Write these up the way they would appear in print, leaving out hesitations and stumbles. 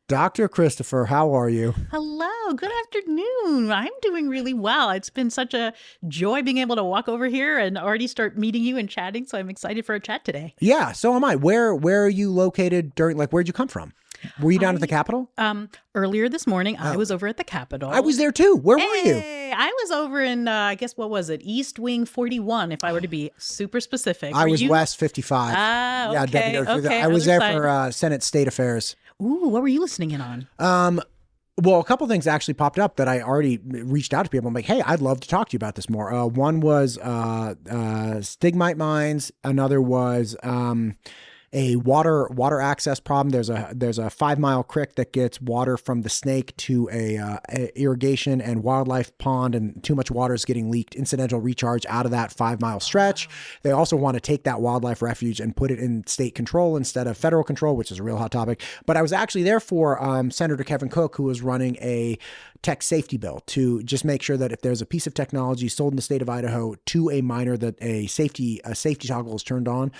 Dr. Christopher, how are you? Hello, good afternoon. I'm doing really well. It's been such a joy being able to walk over here and already start meeting you and chatting. So I'm excited for a chat today. Yeah, so am I. Where are you located during, like, where'd you come from? Were you down at the Capitol? Earlier this morning, I Oh, was over at the Capitol. I was there too. Where were you? Hey, I was over in, I guess, what was it? East Wing 41, if I were to be super specific. I Were was you? West 55. Ah, Yeah, okay, okay. I was Other there side. for Senate State Affairs. Ooh, what were you listening in on? Well, a couple things actually popped up that I already reached out to people. I'm like, hey, I'd love to talk to you about this more. One was stigmite mines. Another was a water access problem. There's a 5 mile creek that gets water from the Snake to a irrigation and wildlife pond, and too much water is getting leaked, incidental recharge out of that 5 mile stretch. They also want to take that wildlife refuge and put it in state control instead of federal control, which is a real hot topic. But I was actually there for Senator Kevin Cook, who was running a tech safety bill to just make sure that if there's a piece of technology sold in the state of Idaho to a minor, that a safety toggle is turned on.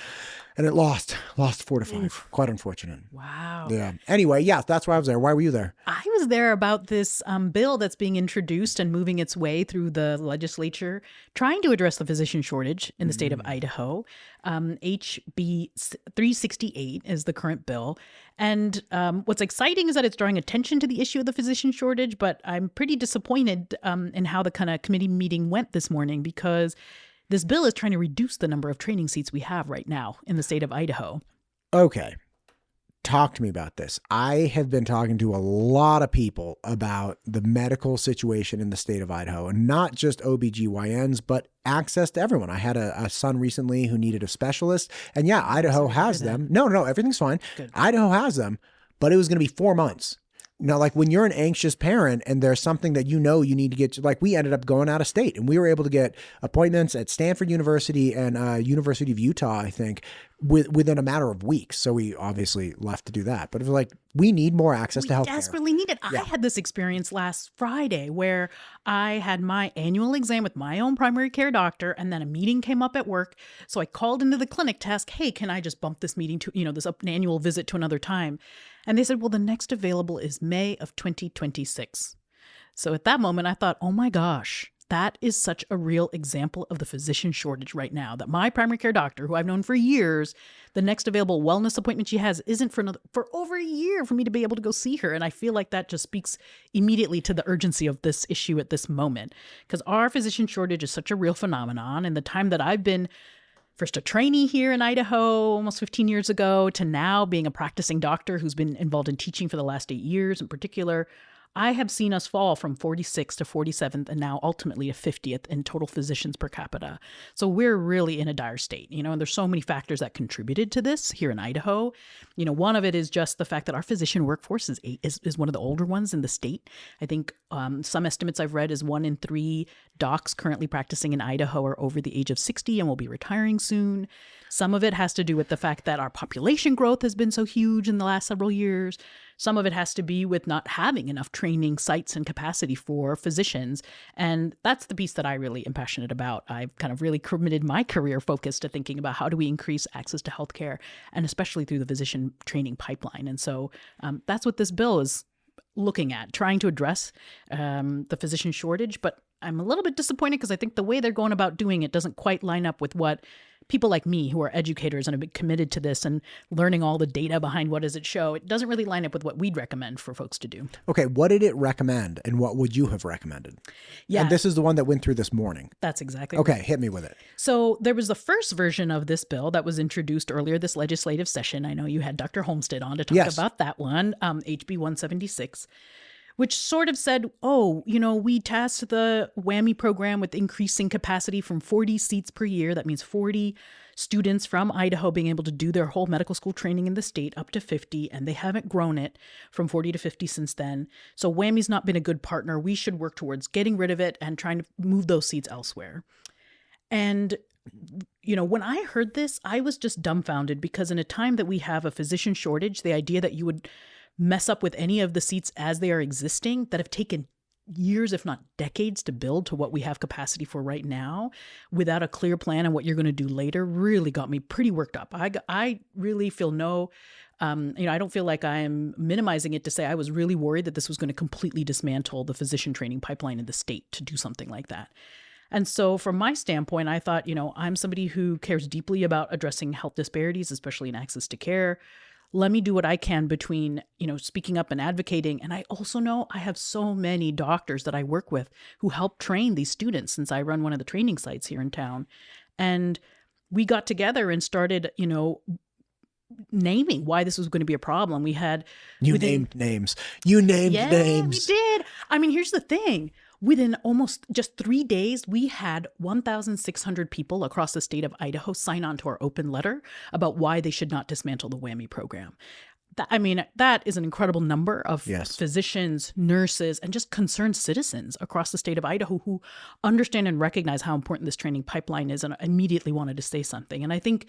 And it lost 4-5. Oof. Quite unfortunate. Wow. Yeah. Anyway, yeah, that's why I was there. Why were you there? I was there about this bill that's being introduced and moving its way through the legislature, trying to address the physician shortage in the state of Idaho. HB 368 is the current bill. And what's exciting is that it's drawing attention to the issue of the physician shortage, but I'm pretty disappointed in how the kind of committee meeting went this morning, because this bill is trying to reduce the number of training seats we have right now in the state of Idaho. Okay. Talk to me about this. I have been talking to a lot of people about the medical situation in the state of Idaho, and not just OBGYNs, but access to everyone. I had a son recently who needed a specialist, and yeah, Idaho has them. No, everything's fine. Good. Idaho has them, but it was going to be 4 months. Now, like when you're an anxious parent and there's something that you need to get to, like we ended up going out of state and we were able to get appointments at Stanford University and University of Utah, I think, within a matter of weeks. So we obviously left to do that. But it was like, we need more access to healthcare. We desperately need it. Yeah. I had this experience last Friday where I had my annual exam with my own primary care doctor, and then a meeting came up at work. So I called into the clinic to ask, hey, can I just bump this meeting to, this annual visit to another time? And they said, well, the next available is May of 2026. So at that moment, I thought, oh my gosh, that is such a real example of the physician shortage right now, that my primary care doctor, who I've known for years, the next available wellness appointment she has isn't for over a year for me to be able to go see her. And I feel like that just speaks immediately to the urgency of this issue at this moment, because our physician shortage is such a real phenomenon. And the time that I've been first a trainee here in Idaho almost 15 years ago to now being a practicing doctor who's been involved in teaching for the last 8 years in particular, I have seen us fall from 46th to 47th and now ultimately to 50th in total physicians per capita. So we're really in a dire state, and there's so many factors that contributed to this here in Idaho. One of it is just the fact that our physician workforce is one of the older ones in the state. I think some estimates I've read is 1 in 3 docs currently practicing in Idaho are over the age of 60 and will be retiring soon. Some of it has to do with the fact that our population growth has been so huge in the last several years. Some of it has to be with not having enough training sites and capacity for physicians. And that's the piece that I really am passionate about. I've kind of really committed my career focus to thinking about how do we increase access to healthcare, and especially through the physician training pipeline. And so that's what this bill is looking at, trying to address the physician shortage. But I'm a little bit disappointed because I think the way they're going about doing it doesn't quite line up with what people like me, who are educators and have been committed to this and learning all the data behind what does it show, it doesn't really line up with what we'd recommend for folks to do. Okay, what did it recommend and what would you have recommended? Yeah. And this is the one that went through this morning. That's exactly Okay, right. hit me with it. So there was the first version of this bill that was introduced earlier this legislative session. I know you had Dr. Homestead on to talk about that one, HB 176. Which sort of said, we tasked the WWAMI program with increasing capacity from 40 seats per year. That means 40 students from Idaho being able to do their whole medical school training in the state up to 50, and they haven't grown it from 40 to 50 since then. So WWAMI's not been a good partner. We should work towards getting rid of it and trying to move those seats elsewhere. And when I heard this, I was just dumbfounded, because in a time that we have a physician shortage, the idea that you would mess up with any of the seats as they are existing that have taken years, if not decades, to build to what we have capacity for right now without a clear plan on what you're going to do later really got me pretty worked up. I really feel no I don't feel like I'm minimizing it to say I was really worried that this was going to completely dismantle the physician training pipeline in the state to do something like that. And so from my standpoint, I thought, I'm somebody who cares deeply about addressing health disparities, especially in access to care. Let me do what I can between, speaking up and advocating. And I also know I have so many doctors that I work with who help train these students, since I run one of the training sites here in town. And we got together and started, naming why this was going to be a problem. We had named names. You named names. We did. I mean, here's the thing. Within almost just 3 days, we had 1,600 people across the state of Idaho sign on to our open letter about why they should not dismantle the WWAMI program. That is an incredible number of physicians, nurses, and just concerned citizens across the state of Idaho who understand and recognize how important this training pipeline is and immediately wanted to say something. And I think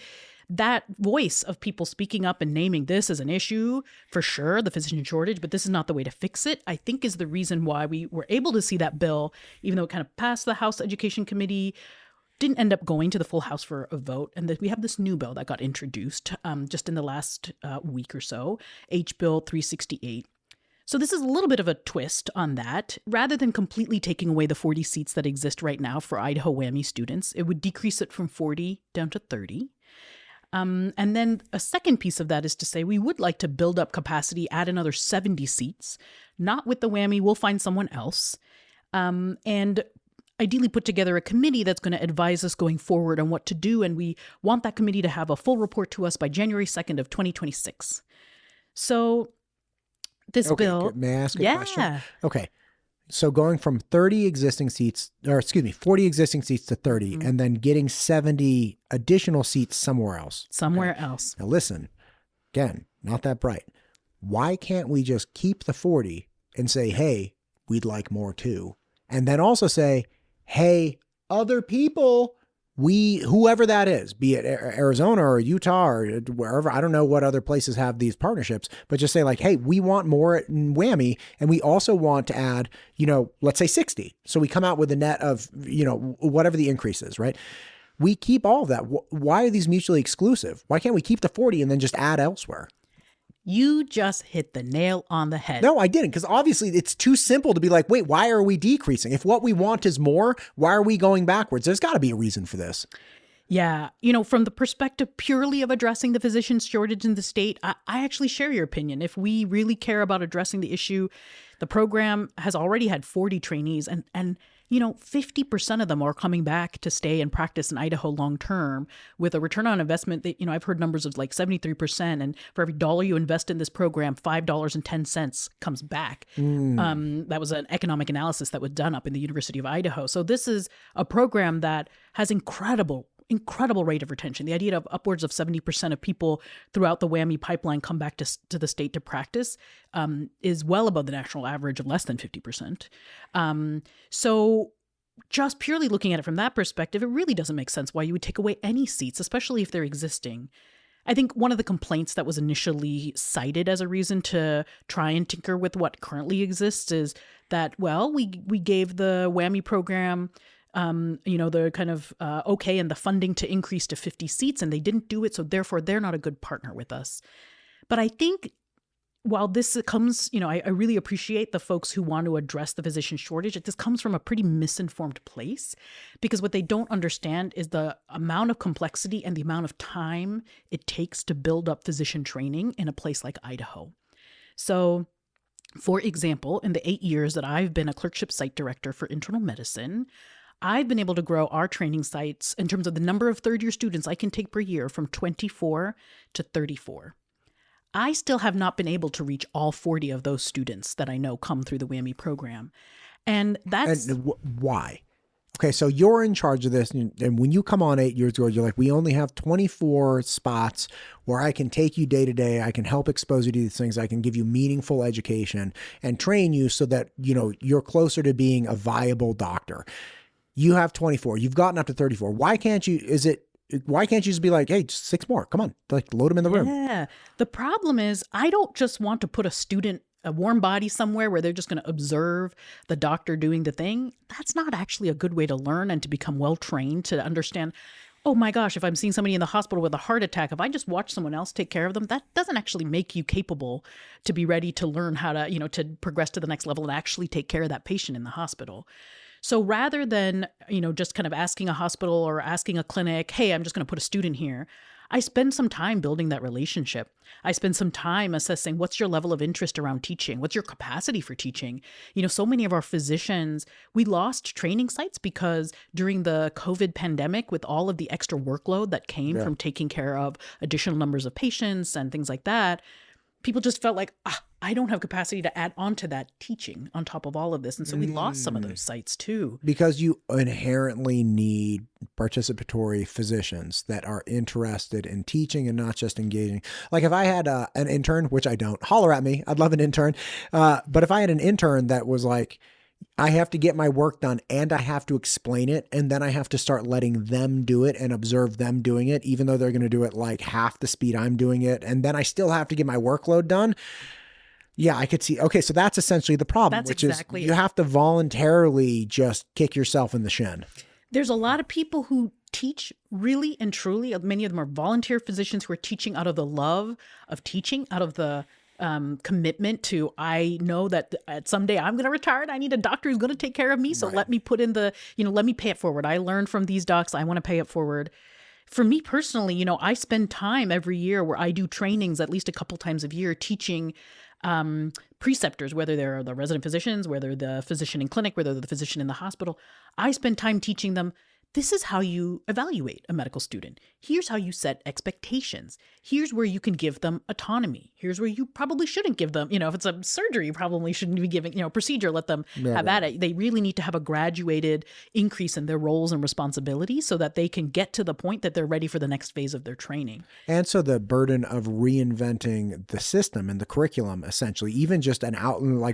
that voice of people speaking up and naming this as an issue, for sure, the physician shortage, but this is not the way to fix it, I think is the reason why we were able to see that bill, even though it kind of passed the House Education Committee, didn't end up going to the full House for a vote. And we have this new bill that got introduced just in the last week or so, H. Bill 368. So this is a little bit of a twist on that. Rather than completely taking away the 40 seats that exist right now for Idaho WWAMI students, it would decrease it from 40 down to 30. And then a second piece of that is to say we would like to build up capacity, add another 70 seats, not with the WWAMI, we'll find someone else. And ideally put together a committee that's going to advise us going forward on what to do. And we want that committee to have a full report to us by January 2nd of 2026. So this bill... May I ask a question? Okay. So going from 40 existing seats to 30, and then getting 70 additional seats somewhere else. Else. Now listen, again, not that bright. Why can't we just keep the 40 and say, hey, we'd like more too? And then also say, hey, other people, whoever that is, be it Arizona or Utah or wherever, I don't know what other places have these partnerships, but just say like, hey, we want more in WWAMI, and we also want to add, let's say 60. So we come out with a net of, whatever the increase is, right? We keep all of that. Why are these mutually exclusive? Why can't we keep the 40 and then just add elsewhere? You just hit the nail on the head. No, I didn't, because obviously it's too simple to be like, wait, why are we decreasing? If what we want is more, why are we going backwards? There's got to be a reason for this. Yeah. From the perspective purely of addressing the physician shortage in the state, I actually share your opinion. If we really care about addressing the issue, the program has already had 40 trainees and 50% of them are coming back to stay and practice in Idaho long term with a return on investment that, I've heard numbers of like 73%. And for every dollar you invest in this program, $5.10 comes back. That was an economic analysis that was done up in the University of Idaho. So this is a program that has incredible rate of retention. The idea of upwards of 70% of people throughout the WWAMI pipeline come back to the state to practice is well above the national average of less than 50%. So just purely looking at it from that perspective, it really doesn't make sense why you would take away any seats, especially if they're existing. I think one of the complaints that was initially cited as a reason to try and tinker with what currently exists is that, well, we gave the WWAMI program the kind of okay and the funding to increase to 50 seats, and they didn't do it, so therefore they're not a good partner with us. But I think while this comes, I really appreciate the folks who want to address the physician shortage. This comes from a pretty misinformed place, because what they don't understand is the amount of complexity and the amount of time it takes to build up physician training in a place like Idaho. So, for example, in the 8 years that I've been a clerkship site director for internal medicine, I've been able to grow our training sites in terms of the number of third-year students I can take per year from 24 to 34. I still have not been able to reach all 40 of those students that I know come through the WWAMI program. And that's... why? Okay, so you're in charge of this, and when you come on 8 years ago, you're like, we only have 24 spots where I can take you day to day, I can help expose you to these things, I can give you meaningful education and train you so that, you're closer to being a viable doctor. You have 24. You've gotten up to 34. Why can't you just be like, hey, just 6 more? Come on, like load them in the room. Yeah. The problem is I don't just want to put a warm body somewhere where they're just going to observe the doctor doing the thing. That's not actually a good way to learn and to become well trained to understand oh my gosh, if I'm seeing somebody in the hospital with a heart attack, if I just watch someone else take care of them, that doesn't actually make you capable to be ready to learn how to, to progress to the next level and actually take care of that patient in the hospital. So rather than, just kind of asking a hospital or asking a clinic, hey, I'm just going to put a student here, I spend some time building that relationship. I spend some time assessing what's your level of interest around teaching? What's your capacity for teaching? So many of our physicians, we lost training sites because during the COVID pandemic, with all of the extra workload that came from taking care of additional numbers of patients and things like that, people just felt like, I don't have capacity to add on to that teaching on top of all of this. And so we lost some of those sites too. Because you inherently need participatory physicians that are interested in teaching and not just engaging. Like if I had an intern, which I don't, holler at me, I'd love an intern. But if I had an intern that was like, I have to get my work done and I have to explain it, and then I have to start letting them do it and observe them doing it, even though they're going to do it like half the speed I'm doing it. And then I still have to get my workload done. Yeah, I could see. Okay, so that's essentially the problem, which is you have to voluntarily just kick yourself in the shin. There's a lot of people who teach really and truly. Many of them are volunteer physicians who are teaching out of the love of teaching, out of the commitment to, I know that someday I'm going to retire and I need a doctor who's going to take care of me. So let me put in let me pay it forward. I learned from these docs. I want to pay it forward. For me personally, I spend time every year where I do trainings at least a couple times a year teaching preceptors, whether they're the resident physicians, whether the physician in clinic, whether the physician in the hospital. I spend time teaching them, this is how you evaluate a medical student. Here's how you set expectations. Here's where you can give them autonomy. Here's where you probably shouldn't give them, if it's a surgery, you probably shouldn't be giving, procedure, let them have at it. They really need to have a graduated increase in their roles and responsibilities so that they can get to the point that they're ready for the next phase of their training. And so the burden of reinventing the system and the curriculum, essentially, even just an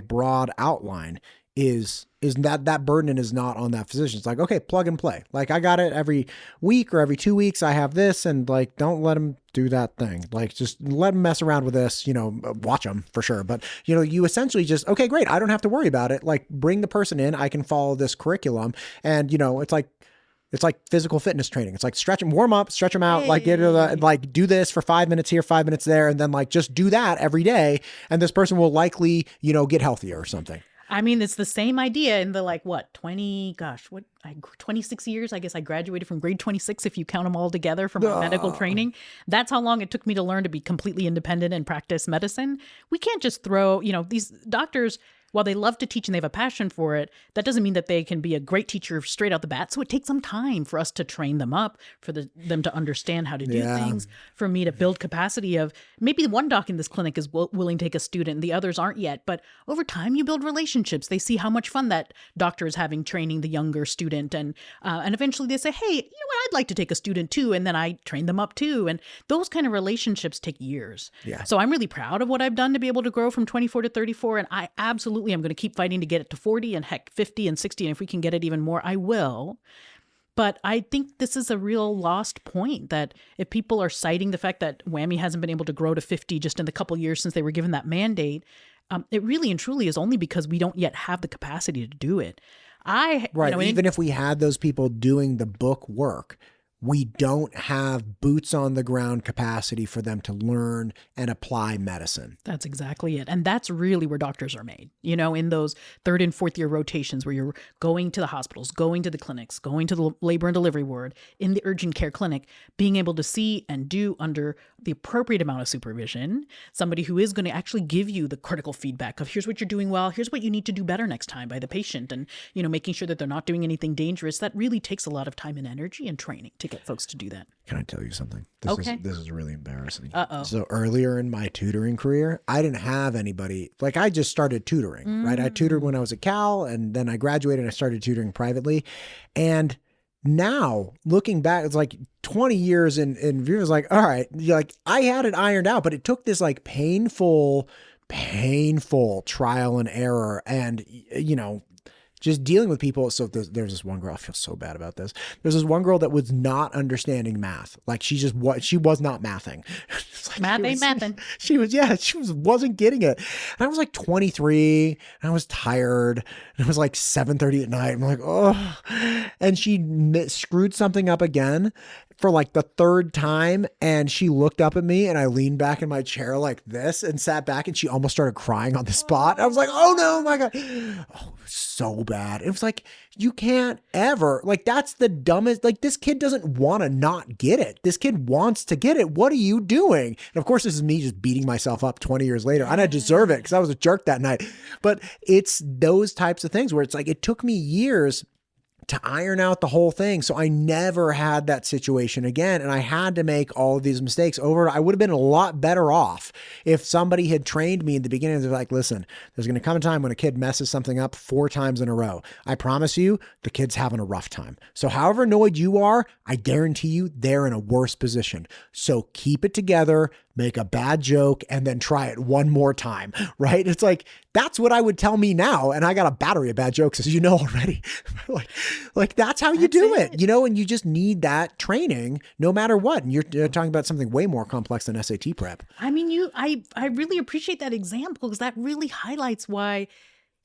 broad outline, is that burden is not on that physician. It's like, okay, plug and play. Like I got it every week or every 2 weeks. I have this, and like, don't let them do that thing. Like just let them mess around with this, watch them for sure. But you essentially just, okay, great. I don't have to worry about it. Like bring the person in, I can follow this curriculum. And it's like physical fitness training. It's like stretch them, warm up, stretch them out, like do this for 5 minutes here, 5 minutes there. And then like, just do that every day. And this person will likely, get healthier or something. I mean, it's the same idea in the 26 years. I guess I graduated from grade 26 if you count them all together from my medical training. That's how long it took me to learn to be completely independent and practice medicine. We can't just throw, these doctors, while they love to teach and they have a passion for it, that doesn't mean that they can be a great teacher straight out the bat. So it takes some time for us to train them up, for them to understand how to do things, for me to build capacity of maybe one doc in this clinic is willing to take a student and the others aren't yet. But over time, you build relationships. They see how much fun that doctor is having training the younger student. And eventually they say, hey, you know what, I'd like to take a student too. And then I train them up too. And those kind of relationships take years. Yeah. So I'm really proud of what I've done to be able to grow from 24 to 34. And I absolutely I'm going to keep fighting to get it to 40 and heck 50 and 60. And if we can get it even more, I will. But I think this is a real lost point, that if people are citing the fact that WWAMI hasn't been able to grow to 50 just in the couple years since they were given that mandate, it really and truly is only because we don't yet have the capacity to do it. Even if we had those people doing the book work, we don't have boots on the ground capacity for them to learn and apply medicine. That's exactly it. And that's really where doctors are made, in those third and fourth year rotations where you're going to the hospitals, going to the clinics, going to the labor and delivery ward, in the urgent care clinic, being able to see and do under the appropriate amount of supervision, somebody who is going to actually give you the critical feedback of here's what you're doing well, here's what you need to do better next time by the patient, and, making sure that they're not doing anything dangerous. That really takes a lot of time and energy and training to get folks to do that. Can I tell you something? This is really embarrassing. Uh-oh. So earlier in my tutoring career, I didn't have anybody, I just started tutoring, right? I tutored when I was at Cal, and then I graduated and I started tutoring privately. And now looking back, it's like 20 years in view, it's like, all right, I had it ironed out, but it took this painful trial and error and, just dealing with people. So there's this one girl, I feel so bad about this. There's this one girl that was not understanding math. She was not mathing. Math ain't mathing. She wasn't getting it. And I was 23 and I was tired and it was 7:30 at night. I'm like, oh, and she screwed something up again. for like the third time, and she looked up at me, and I leaned back in my chair like this and sat back, and she almost started crying on the spot. I was like, oh no, my God. Oh, it was so bad. It was like, you can't ever, like, that's the dumbest, like, this kid doesn't want to not get it. This kid wants to get it. What are you doing? And of course, this is me just beating myself up 20 years later. And I deserve it because I was a jerk that night. But it's those types of things where it's like, it took me years to iron out the whole thing. So I never had that situation again. And I had to make all of these mistakes over. I would have been a lot better off if somebody had trained me in the beginning. They're like, listen, there's going to come a time when a kid messes something up 4 times in a row. I promise you, the kid's having a rough time. So however annoyed you are, I guarantee you they're in a worse position. So keep it together, make a bad joke, and then try it one more time, right? It's like, that's what I would tell me now. And I got a battery of bad jokes, as you know already. like that's how you do it, you know, and you just need that training no matter what. And you're talking about something way more complex than SAT prep. I mean, I really appreciate that example because that really highlights why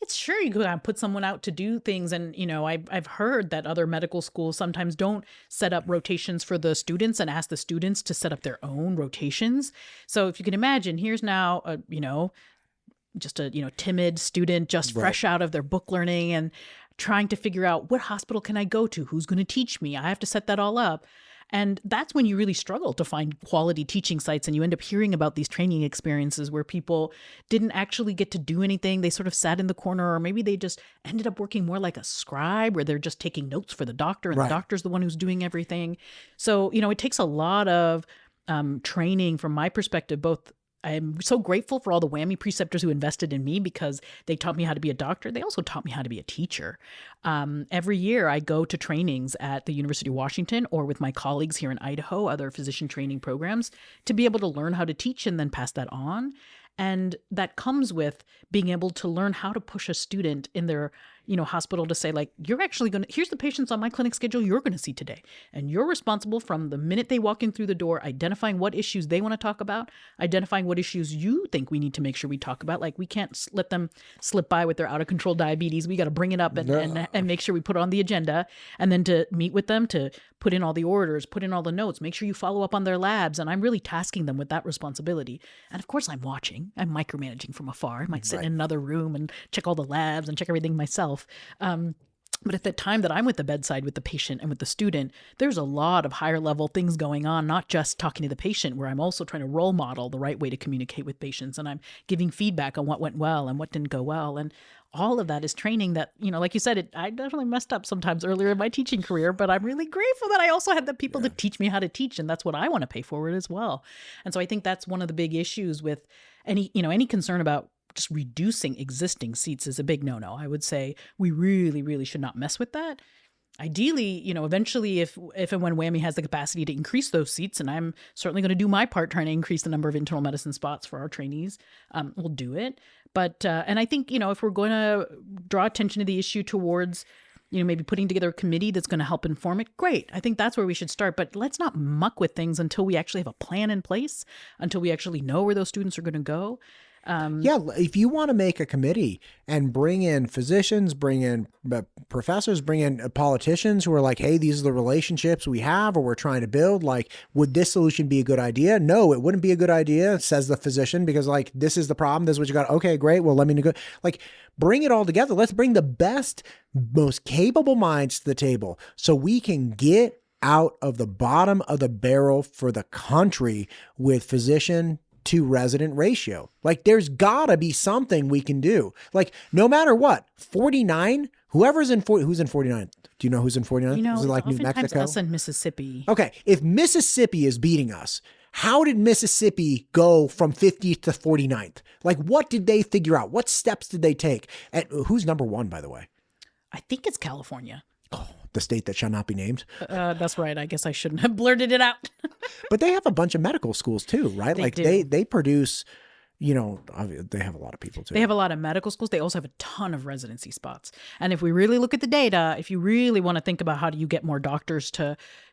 it's sure you could put someone out to do things. And, you know, I've heard that other medical schools sometimes don't set up rotations for the students and ask the students to set up their own rotations. So if you can imagine, here's now, just a timid student just fresh out of their book learning and trying to figure out what hospital can I go to? Who's going to teach me? I have to set that all up. And that's when you really struggle to find quality teaching sites, and you end up hearing about these training experiences where people didn't actually get to do anything. They sort of sat in the corner, or maybe they just ended up working more like a scribe where they're just taking notes for the doctor, and the doctor's the one who's doing everything. So, you know, it takes a lot of training from my perspective. Both I'm so grateful for all the WWAMI preceptors who invested in me because they taught me how to be a doctor. They also taught me how to be a teacher. Every year I go to trainings at the University of Washington or with my colleagues here in Idaho, other physician training programs, to be able to learn how to teach and then pass that on. And that comes with being able to learn how to push a student in their, hospital to say, like, you're actually going to, here's the patients on my clinic schedule you're going to see today. And you're responsible from the minute they walk in through the door, identifying what issues they want to talk about, identifying what issues you think we need to make sure we talk about. Like, we can't let them slip by with their out of control diabetes. We got to bring it up and make sure we put it on the agenda, and then to meet with them, to put in all the orders, put in all the notes, make sure you follow up on their labs. And I'm really tasking them with that responsibility. And of course I'm watching, I'm micromanaging from afar. I might sit in another room and check all the labs and check everything myself. But at the time that I'm with the bedside with the patient and with the student, there's a lot of higher level things going on, not just talking to the patient, where I'm also trying to role model the right way to communicate with patients. And I'm giving feedback on what went well and what didn't go well. And all of that is training that, like you said, I definitely messed up sometimes earlier in my teaching career, but I'm really grateful that I also had the people to teach me how to teach. And that's what I want to pay forward as well. And so I think that's one of the big issues with any concern about just reducing existing seats is a big no-no. I would say we really, really should not mess with that. Ideally, eventually if and when WWAMI has the capacity to increase those seats, and I'm certainly going to do my part trying to increase the number of internal medicine spots for our trainees, we'll do it. But, and I think, if we're going to draw attention to the issue towards, maybe putting together a committee that's going to help inform it, great. I think that's where we should start. But let's not muck with things until we actually have a plan in place, until we actually know where those students are going to go. If you want to make a committee and bring in physicians, bring in professors, bring in politicians who are like, hey, these are the relationships we have or we're trying to build. Like, would this solution be a good idea? No, it wouldn't be a good idea, says the physician, because like, this is the problem. This is what you got. Okay, great. Well, let me go. Like, bring it all together. Let's bring the best, most capable minds to the table so we can get out of the bottom of the barrel for the country with physician to resident ratio. Like, there's gotta be something we can do. Like, no matter what, 49, who's in 49? Do you know who's in 49? Is it like New Mexico? Us and Mississippi. Okay. If Mississippi is beating us, how did Mississippi go from 50th to 49th? Like, what did they figure out? What steps did they take? And who's number 1, by the way? I think it's California. Oh, the state that shall not be named. That's right. I guess I shouldn't have blurted it out. But they have a bunch of medical schools too, right? They produce they have a lot of people too. They have a lot of medical schools. They also have a ton of residency spots. And if we really look at the data, if you really want to think about how do you get more doctors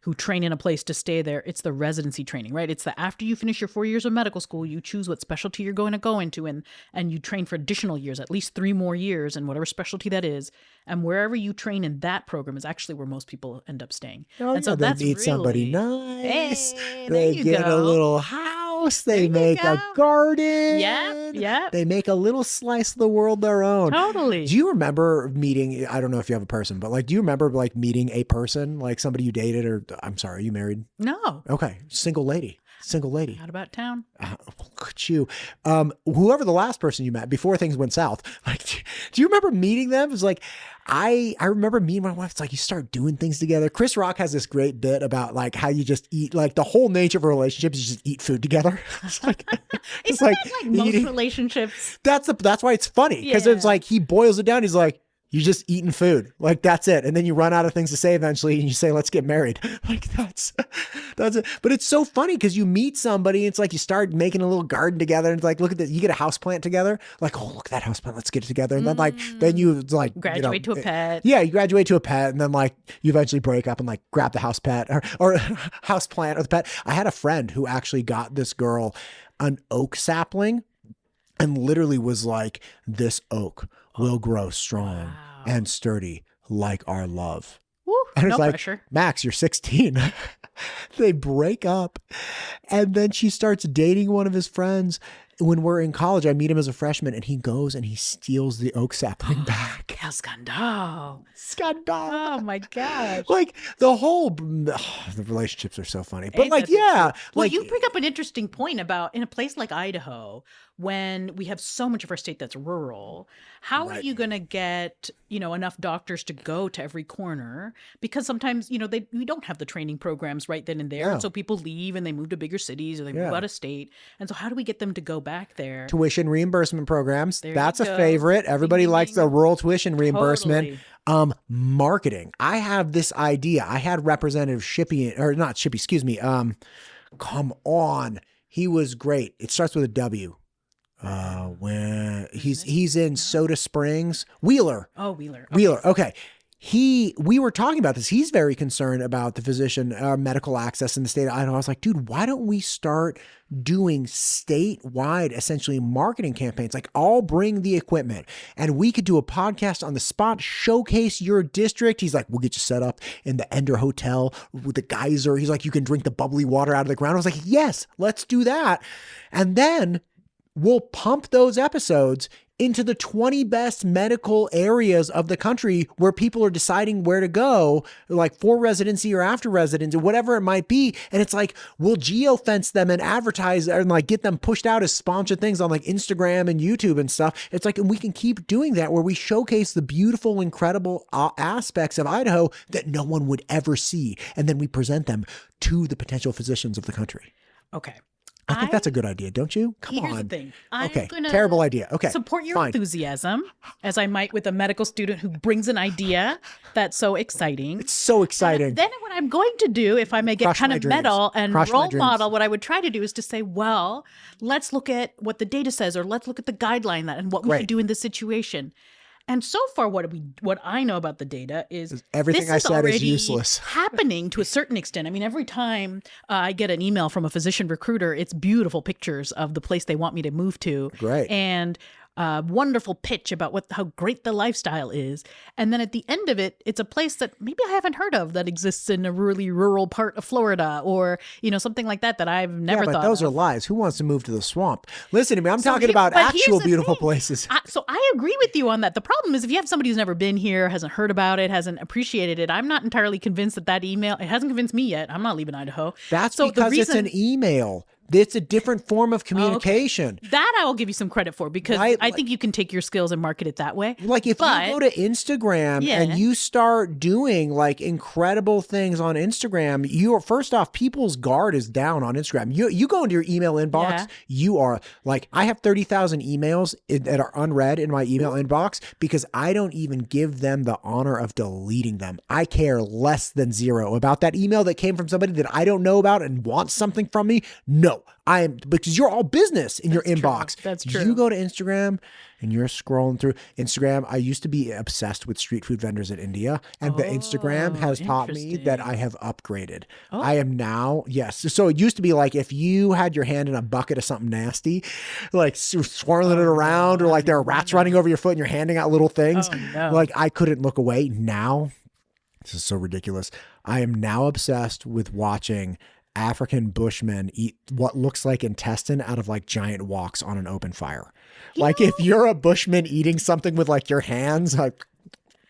who train in a place to stay there, it's the residency training, right? It's the after you finish your 4 years of medical school, you choose what specialty you're going to go into and you train for additional years, at least 3 more years in whatever specialty that is. And wherever you train in that program is actually where most people end up staying. And so they that's meet somebody nice. They get a little house. They make a garden. Yeah. They make a little slice of the world their own. Totally. Do you remember meeting, I don't know if you have a person, but like, do you remember like meeting a person, like somebody you dated or, I'm sorry, are you married? No. Okay. Single lady. Not about town. Look at you. Whoever the last person you met before things went south, like, do you remember meeting them? It was like, I remember me and my wife, it's like you start doing things together. Chris Rock has this great bit about like how you just eat, like the whole nature of a relationship is you just eat food together. It's like, it's like most relationships. That's why it's funny. Because it's like, he boils it down. He's like, you're just eating food. Like, that's it. And then you run out of things to say eventually and you say, let's get married. Like, that's it. But it's so funny because you meet somebody. It's like you start making a little garden together. And it's like, look at this. You get a house plant together. Like, oh, look at that house plant. Let's get it together. And then you like graduate to a pet. Yeah, you graduate to a pet. And then like you eventually break up and like grab the house pet or house plant or the pet. I had a friend who actually got this girl an oak sapling and literally was like, this oak will grow strong and sturdy like our love. Woo, and it's no like, pressure. Max, you're 16. They break up. And then she starts dating one of his friends. When we're in college, I meet him as a freshman and he goes and he steals the oak sapling back. Quel scandal. Scandal. Oh my gosh. Like the relationships are so funny. But like, yeah. Well, like, you bring up an interesting point about in a place like Idaho, when we have so much of our state that's rural, how are you going to get, enough doctors to go to every corner? Because sometimes, we don't have the training programs right then and there. Yeah. And so people leave and they move to bigger cities or they move out of state. And so how do we get them to go back there? Tuition reimbursement programs. There That's you a go. favorite. Everybody likes the rural tuition reimbursement. Totally. Marketing. I have this idea. I had Representative Shippey, or not Shippey, excuse me. Come on. He was great. It starts with a W. When he's in Soda Springs. Wheeler. Oh, Wheeler. Okay. Wheeler. Okay. We were talking about this. He's very concerned about the physician medical access in the state of Idaho. I was like, dude, why don't we start doing statewide, essentially marketing campaigns? Like, I'll bring the equipment and we could do a podcast on the spot, showcase your district. He's like, we'll get you set up in the Ender Hotel with the geyser. He's like, you can drink the bubbly water out of the ground. I was like, yes, let's do that. And then we'll pump those episodes into the 20 best medical areas of the country where people are deciding where to go, like for residency or after residency, whatever it might be. And it's like, we'll geofence them and advertise and like get them pushed out as sponsored things on like Instagram and YouTube and stuff. It's like, and we can keep doing that where we showcase the beautiful, incredible aspects of Idaho that no one would ever see. And then we present them to the potential physicians of the country. Okay. I think that's a good idea, don't you? Come Here's on. the thing. Okay, terrible idea. Okay, support your fine. Enthusiasm, as I might with a medical student who brings an idea that's so exciting. It's so exciting. Then what I'm going to do, if I may get Crush kind my of dreams. metal and Crush my role dreams. model, what I would try to do is to say, well, let's look at what the data says, or let's look at the guideline and what we Great. should do in this situation. And so far, what I know about the data is Everything this I said is already useless. happening to a certain extent. I mean, every time I get an email from a physician recruiter, it's beautiful pictures of the place they want me to move to. Great. And wonderful pitch about how great the lifestyle is. And then at the end of it, it's a place that maybe I haven't heard of that exists in a really rural part of Florida or, something like that I've never thought of. But those are lies. Who wants to move to the swamp? Listen to me. I'm So talking here- about but here's actual the beautiful thing. places. So I agree with you on that. The problem is if you have somebody who's never been here, hasn't heard about it, hasn't appreciated it, I'm not entirely convinced that email, it hasn't convinced me yet. I'm not leaving Idaho. That's So the because it's reason- an email. It's a different form of communication. That I will give you some credit for because Right, I think you can take your skills and market it that way. Like if But- you go to Instagram Yeah. and you start doing like incredible things on Instagram, you're first off, people's guard is down on Instagram. You go into your email inbox, Yeah. you are like, I have 30,000 emails that are unread in my email inbox because I don't even give them the honor of deleting them. I care less than zero about that email that came from somebody that I don't know about and wants something from me. No, no, because you're all business in your inbox. That's true. You go to Instagram and you're scrolling through Instagram. I used to be obsessed with street food vendors in India, and the Instagram has taught me that I have upgraded. I am now, yes. So it used to be like if you had your hand in a bucket of something nasty, like swirling it around, or like there are rats running over your foot and you're handing out little things, like I couldn't look away. Now, this is so ridiculous. I am now obsessed with watching African Bushmen eat what looks like intestine out of like giant woks on an open fire. Like if you're a Bushman eating something with like your hands, like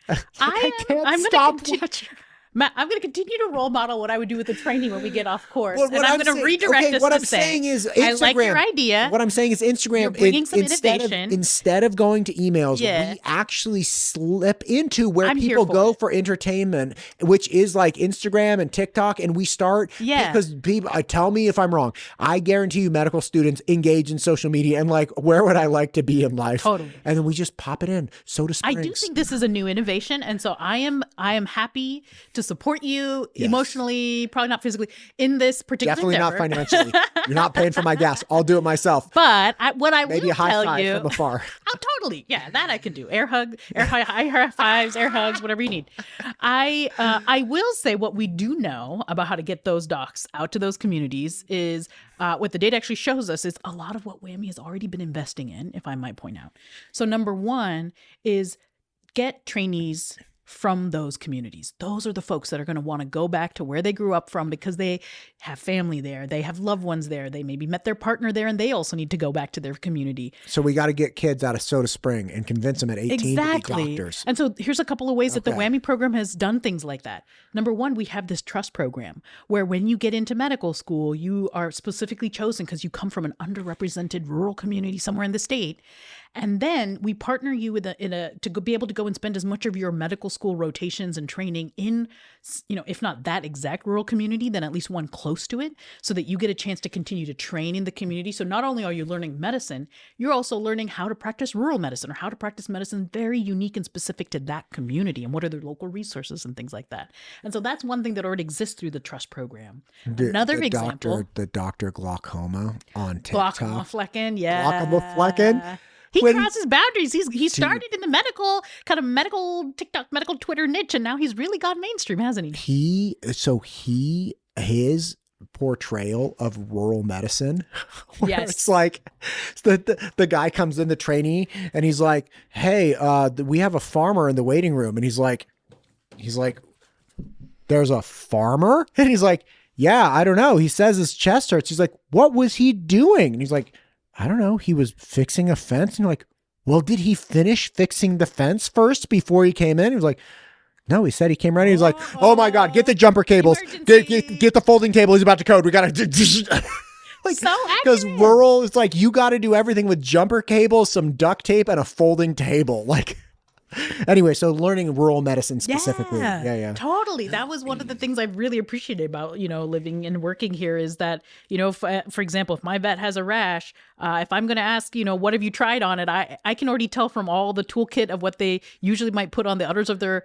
I can't stop watching. Matt, I'm going to continue to role model what I would do with the training when we get off course. And I'm going to redirect us to say, I like your idea. What I'm saying is Instagram, you're bringing some innovation. Instead of going to emails, we actually slip into where people go for entertainment, which is like Instagram and TikTok. And we start because people, tell me if I'm wrong. I guarantee you medical students engage in social media and like, where would I like to be in life? Totally. And then we just pop it in. Soda Springs. I do think this is a new innovation. And so I am happy to support you emotionally, probably not physically, in this particular Definitely endeavor. not financially. You're not paying for my gas. I'll do it myself. But what I maybe will a high tell five you, from afar. Oh, totally, yeah, that I can do. Air hug, high fives, air hugs, whatever you need. I will say what we do know about how to get those docs out to those communities is what the data actually shows us is a lot of what WWAMI has already been investing in, if I might point out. So number one is get trainees from those communities. Those are the folks that are going to want to go back to where they grew up from because they have family there. They have loved ones there. They maybe met their partner there and they also need to go back to their community. So we got to get kids out of Soda Spring and convince them at 18 to be doctors. And so here's a couple of ways that the WWAMI program has done things like that. Number one, we have this trust program where when you get into medical school, you are specifically chosen because you come from an underrepresented rural community somewhere in the state. And then we partner you with to be able to go and spend as much of your medical school rotations and training in, if not that exact rural community, then at least one close to it, so that you get a chance to continue to train in the community. So not only are you learning medicine, you're also learning how to practice rural medicine or how to practice medicine very unique and specific to that community and what are their local resources and things like that. And so that's one thing that already exists through the trust program. Another example. The Dr. Glaucoma on TikTok. Glaucoma Flecken, yeah. Glaucoma Flecken. He crosses boundaries. He started in the medical TikTok, medical Twitter niche, and now he's really gone mainstream, hasn't he? His portrayal of rural medicine. It's like the guy comes in, the trainee, and he's like, "Hey, we have a farmer in the waiting room," and he's like, "There's a farmer?" And he's like, "Yeah, I don't know. He says his chest hurts." He's like, "What was he doing?" And he's like, "I don't know. He was fixing a fence." And you're like, "Well, did he finish fixing the fence first before he came in?" He was like, "No, he said he came right in." He's like, "Oh my God, get the jumper cables. Get the folding table. He's about to code. We got to." Like, so because rural, it's like you got to do everything with jumper cables, some duct tape, and a folding table. Like, anyway, so learning rural medicine specifically. Yeah. Totally. That was one of the things I really appreciated about, living and working here is that, for example, if my vet has a rash, if I'm going to ask, what have you tried on it? I can already tell from all the toolkit of what they usually might put on the udders of their,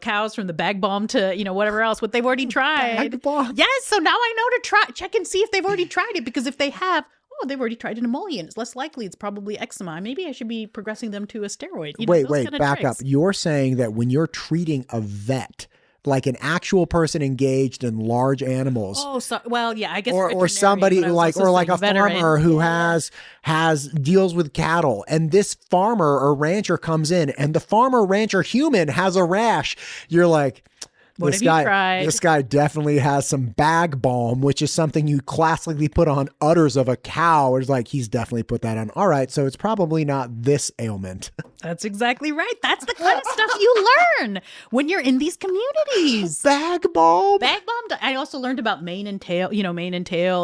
cows, from the bag balm to, whatever else, what they've already tried. Bag balm. Yes. So now I know to check and see if they've already tried it, because if they have, they've already tried an emollient. It's less likely it's probably eczema. Maybe I should be progressing them to a steroid. Wait, back up. You're saying that when you're treating a vet, like an actual person engaged in large animals. I guess. Or somebody like a farmer who has deals with cattle, and this farmer or rancher comes in, and the farmer rancher human has a rash. You're like, This guy definitely has some bag balm, which is something you classically put on udders of a cow. It's like, he's definitely put that on. All right, so it's probably not this ailment. That's exactly right. That's the kind of stuff you learn when you're in these communities. Bag balm. I also learned about mane and tail,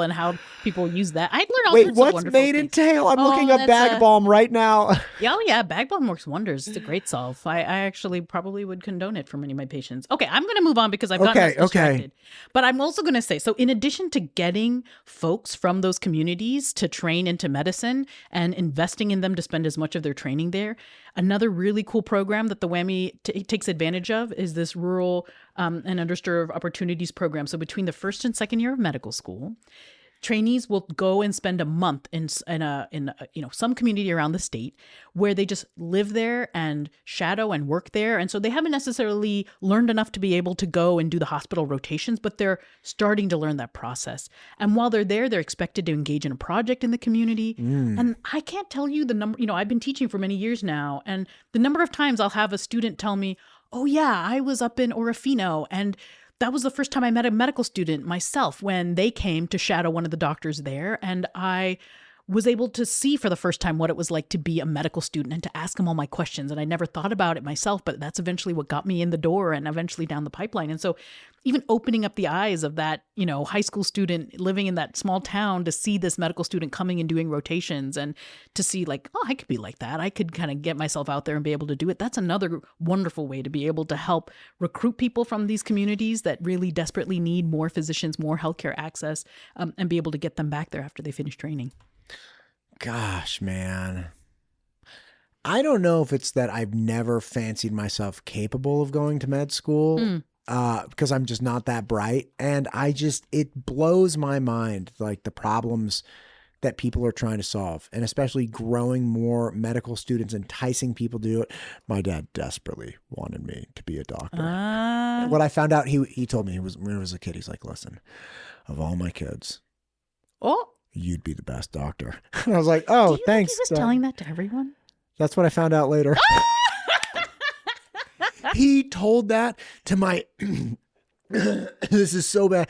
and how people use that. I learned all sorts of wonderful what's mane and things. tail? I'm looking up bag balm right now. Yeah, bag balm works wonders. It's a great solve. I actually probably would condone it for many of my patients. Okay, I'm going to move on because I've gotten distracted. But I'm also going to say, so in addition to getting folks from those communities to train into medicine and investing in them to spend as much of their training there, another really cool program that the WWAMI takes advantage of is this rural and underserved opportunities program. So between the first and second year of medical school, trainees will go and spend a month in some community around the state where they just live there and shadow and work there. And so they haven't necessarily learned enough to be able to go and do the hospital rotations, but they're starting to learn that process. And while they're there, they're expected to engage in a project in the community. And I can't tell you the number, I've been teaching for many years now, and the number of times I'll have a student tell me, oh yeah, I was up in Orofino, and that was the first time I met a medical student myself when they came to shadow one of the doctors there. And I was able to see for the first time what it was like to be a medical student and to ask them all my questions. And I never thought about it myself, but that's eventually what got me in the door and eventually down the pipeline. And so even opening up the eyes of that, high school student living in that small town to see this medical student coming and doing rotations and to see like, oh, I could be like that. I could kind of get myself out there and be able to do it. That's another wonderful way to be able to help recruit people from these communities that really desperately need more physicians, more healthcare access, and be able to get them back there after they finish training. Gosh, man. I don't know if it's that I've never fancied myself capable of going to med school because I'm just not that bright. And it blows my mind, like the problems that people are trying to solve, and especially growing more medical students, enticing people to do it. My dad desperately wanted me to be a doctor. What I found out, he told me when I was a kid, he's like, listen, of all my kids, you'd be the best doctor. And I was like, oh, thanks. He was telling that to everyone? That's what I found out later. He told that to my, this is so bad.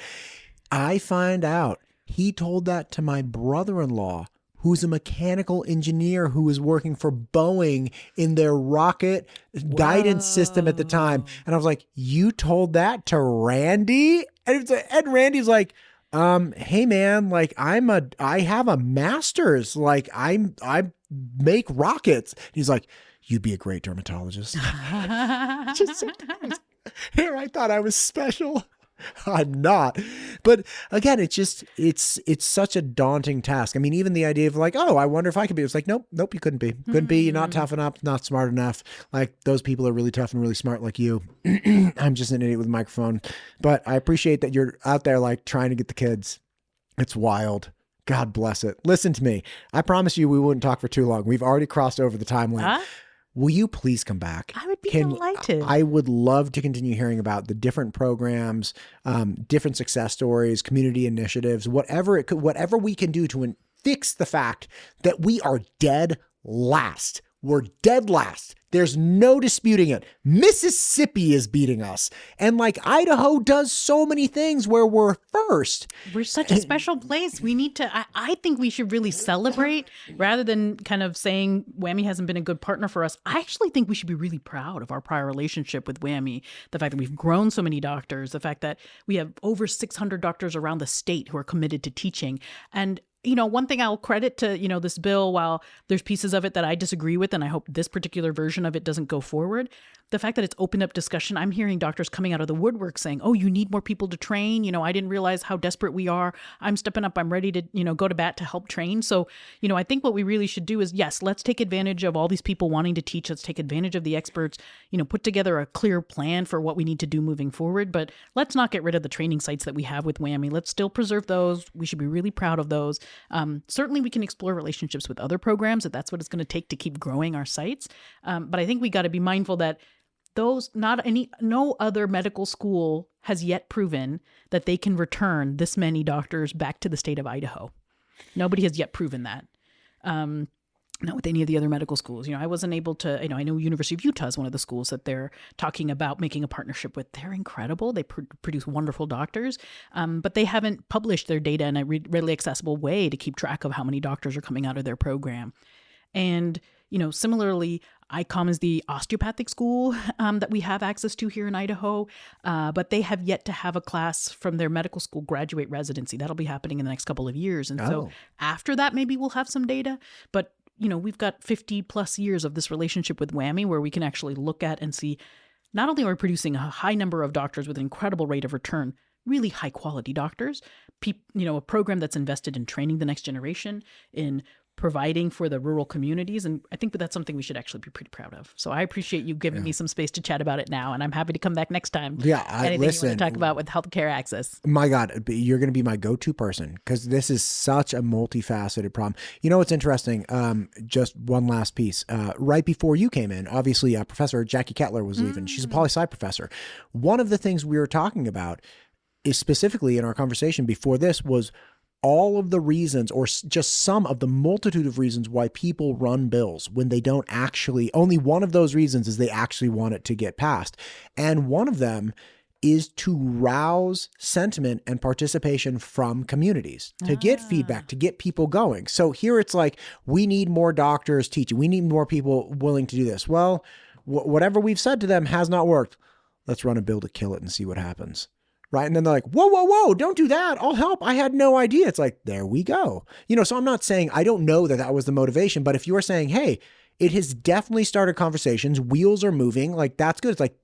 I find out he told that to my brother-in-law, who's a mechanical engineer who was working for Boeing in their rocket guidance system at the time. And I was like, you told that to Randy? And Randy's like, hey man, like I have a master's, like I make rockets. He's like, you'd be a great dermatologist. Just sometimes here I thought I was special. I'm not. But again, it's such a daunting task. I mean, even the idea of like, oh, I wonder if I could be, it's like, nope, you couldn't be. Couldn't be. You're not tough enough, not smart enough. Like those people are really tough and really smart like you. I'm just an idiot with a microphone. But I appreciate that you're out there like trying to get the kids. It's wild. God bless it. Listen to me. I promise you we wouldn't talk for too long. We've already crossed over the time limit. Will you please come back? I would be delighted. I would love to continue hearing about the different programs, different success stories, community initiatives, whatever we can do to fix the fact that we are dead last. We're dead last. There's no disputing it. Mississippi is beating us. And like Idaho does so many things where we're first. We're such a special place. We need to, I think we should really celebrate rather than kind of saying WWAMI hasn't been a good partner for us. I actually think we should be really proud of our prior relationship with WWAMI. The fact that we've grown so many doctors, the fact that we have over 600 doctors around the state who are committed to teaching. And one thing I'll credit to, this bill, while there's pieces of it that I disagree with, and I hope this particular version of it doesn't go forward, the fact that it's opened up discussion. I'm hearing doctors coming out of the woodwork saying, oh, you need more people to train. I didn't realize how desperate we are. I'm stepping up. I'm ready to, go to bat to help train. So, I think what we really should do is, yes, let's take advantage of all these people wanting to teach. Let's take advantage of the experts, put together a clear plan for what we need to do moving forward. But let's not get rid of the training sites that we have with WWAMI. Let's still preserve those. We should be really proud of those. Certainly we can explore relationships with other programs if that's what it's going to take to keep growing our sites. But I think we got to be mindful that no other medical school has yet proven that they can return this many doctors back to the state of Idaho. Nobody has yet proven that. Not with any of the other medical schools. I wasn't able to, I know University of Utah is one of the schools that they're talking about making a partnership with. They're incredible. They produce wonderful doctors, but they haven't published their data in a readily accessible way to keep track of how many doctors are coming out of their program. And, similarly, ICOM is the osteopathic school that we have access to here in Idaho, but they have yet to have a class from their medical school graduate residency. That'll be happening in the next couple of years. And so after that, maybe we'll have some data, but we've got 50 plus years of this relationship with WWAMI where we can actually look at and see not only are we producing a high number of doctors with an incredible rate of return, really high quality doctors, a program that's invested in training the next generation, in providing for the rural communities. And I think that that's something we should actually be pretty proud of. So I appreciate you giving me some space to chat about it now. And I'm happy to come back next time. Yeah, Anything listen, you want to talk about with healthcare access? My God, you're going to be my go-to person because this is such a multifaceted problem. You know what's interesting? Just one last piece. Right before you came in, obviously, Professor Jackie Kettler was leaving. She's a poli-sci professor. One of the things we were talking about is specifically in our conversation before this was all of the reasons, or just some of the multitude of reasons why people run bills when they don't actually, only one of those reasons is they actually want it to get passed. And one of them is to rouse sentiment and participation from communities, to get feedback, to get people going. So here it's like, we need more doctors teaching. We need more people willing to do this. Well, whatever we've said to them has not worked. Let's run a bill to kill it and see what happens. Right. And then they're like, whoa, whoa, whoa, don't do that. I'll help. I had no idea. It's like, there we go. So I'm not saying, I don't know that that was the motivation, but if you are saying, hey, it has definitely started conversations, wheels are moving, like that's good. It's like,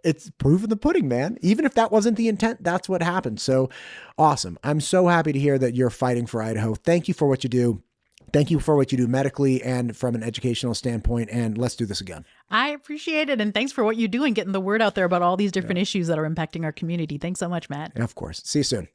it's proof in the pudding, man. Even if that wasn't the intent, that's what happened. So awesome. I'm so happy to hear that you're fighting for Idaho. Thank you for what you do. Thank you for what you do medically and from an educational standpoint. And let's do this again. I appreciate it. And thanks for what you do and getting the word out there about all these different issues that are impacting our community. Thanks so much, Matt. Of course. See you soon.